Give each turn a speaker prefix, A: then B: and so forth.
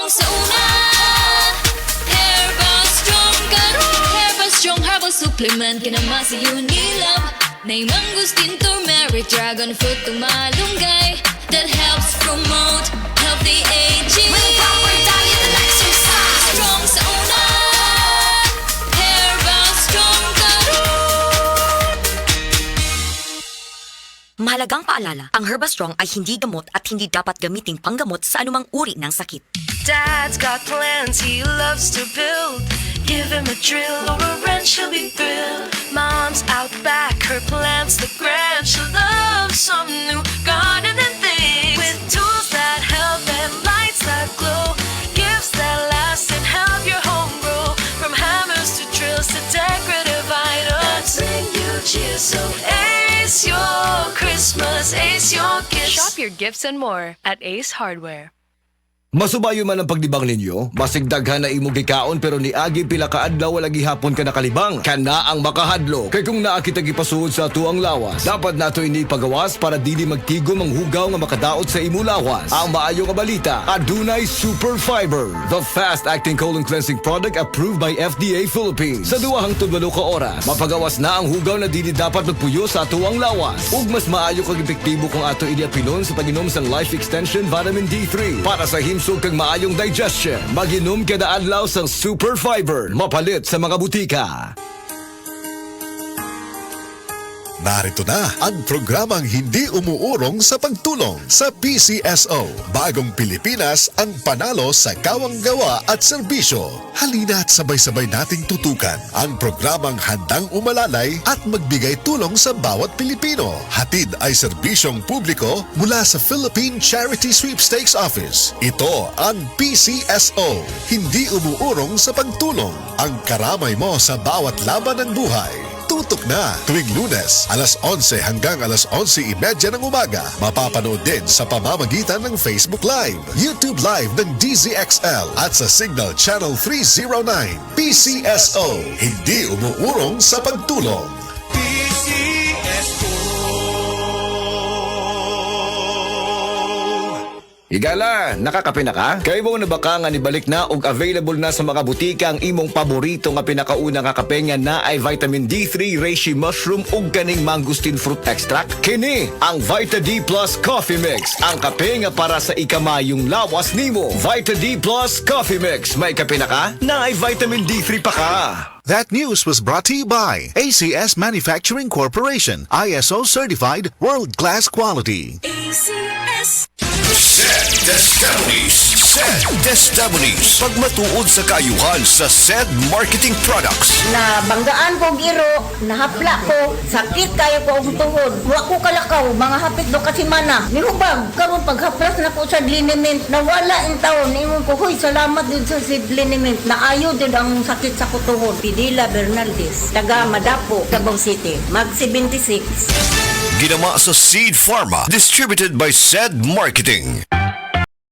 A: Strong sa una. Herbal Strong karon. Herbal Strong herbal supplement kinamasi Unilab. Nay mangustin, turmeric, dragon fruit, tumalunggay that helps promote healthy aging. With a proper diet and exercise. Strong sa una. Herbal Strong karon.
B: Mahalagang paalala, ang Herbastrong ay hindi gamot at hindi dapat gamiting panggamot sa anumang uri ng sakit.
C: Dad's got plans he loves to build. Give him a drill or a wrench, he'll be thrilled. Mom's out back, her plants look grand. She loves some new gardening things with tools that help and lights that glow. Gifts that last and help your home grow. From hammers to drills to decorative items. Bring you cheer, so ace your Christmas, ace your gifts. Shop your gifts and more at Ace Hardware.
D: Masubayo man ang pagdibang ninyo, masigdaghan na imong gikaon pero ni agi pila ka adlaw wala gihapon ka nakalibang. Kana ang makahadlo. Kay kung naa kita gipasuod sa tuang lawas, dapat nato ini pagawas para dili magtigom ang hugaw nga makadaot sa imo lawas. Ang maayo nga balita, adunay Super Fiber, the fast-acting colon cleansing product approved by FDA Philippines. Sa 2-8 ka oras, mapagawas na ang hugaw na dili dapat magpuyo sa tuang lawas. Ug mas maayo kag epektibo kung ato ini apilon sa pag-inom sang Life Extension Vitamin D3 para sa himsog kag maayong digestion. Mag-inom kada adlaw sang Super Fiber, mapalit sa mga butika.
E: Narito na ang programang hindi umuurong sa pagtulong sa PCSO. Bagong Pilipinas ang panalo sa kawang-gawa at serbisyo. Halina't sabay-sabay nating tutukan ang programang handang umalalay at magbigay tulong sa bawat Pilipino. Hatid ay serbisyong publiko mula sa Philippine Charity Sweepstakes Office. Ito ang PCSO. Hindi umuurong sa pagtulong. Ang karamay mo sa bawat laban ng buhay. Tutok na tuwing Lunes, alas 11 hanggang alas 11:30 ng umaga. Mapapanood din sa pamamagitan ng Facebook Live, YouTube Live ng DZXL at sa Signal Channel 309. PCSO, hindi umuurong sa pagtulong.
D: Higala, nakakape na ka? Kay mo na baka nga nibalik na og available na sa mga butika ang imong paborito nga pinakauna nga kape nga na ay vitamin D3, reishi mushroom ug kaning mangosteen fruit extract. Kini ang Vita D Plus Coffee Mix, ang kape nga para sa ikamayong lawas nimo. Vita D Plus Coffee Mix, may kape na ka? Na ay vitamin D3 pa ka.
F: That news was brought to you by ACS Manufacturing Corporation, ISO certified world-class quality.
A: ACS.
G: SED Destabunis. Pagmatuod sa kayuhan sa SED Marketing Products.
H: Na banggaan ko giro, nahapla ko, sakit kayo ko ang tuhod. Wa ko kalakaw, mga hapit do kasi mana. Nihubag, karon paghaplas na ko sa liniment, nawala ang taon. Ingon ko, huy, salamat din sa liniment. Naayo din ang sakit sa kutuhod. Pidila Bernaldez, taga Madapo, Davao City, mag 76.
G: Ginama sa Seed Pharma. Distributed by SED Marketing.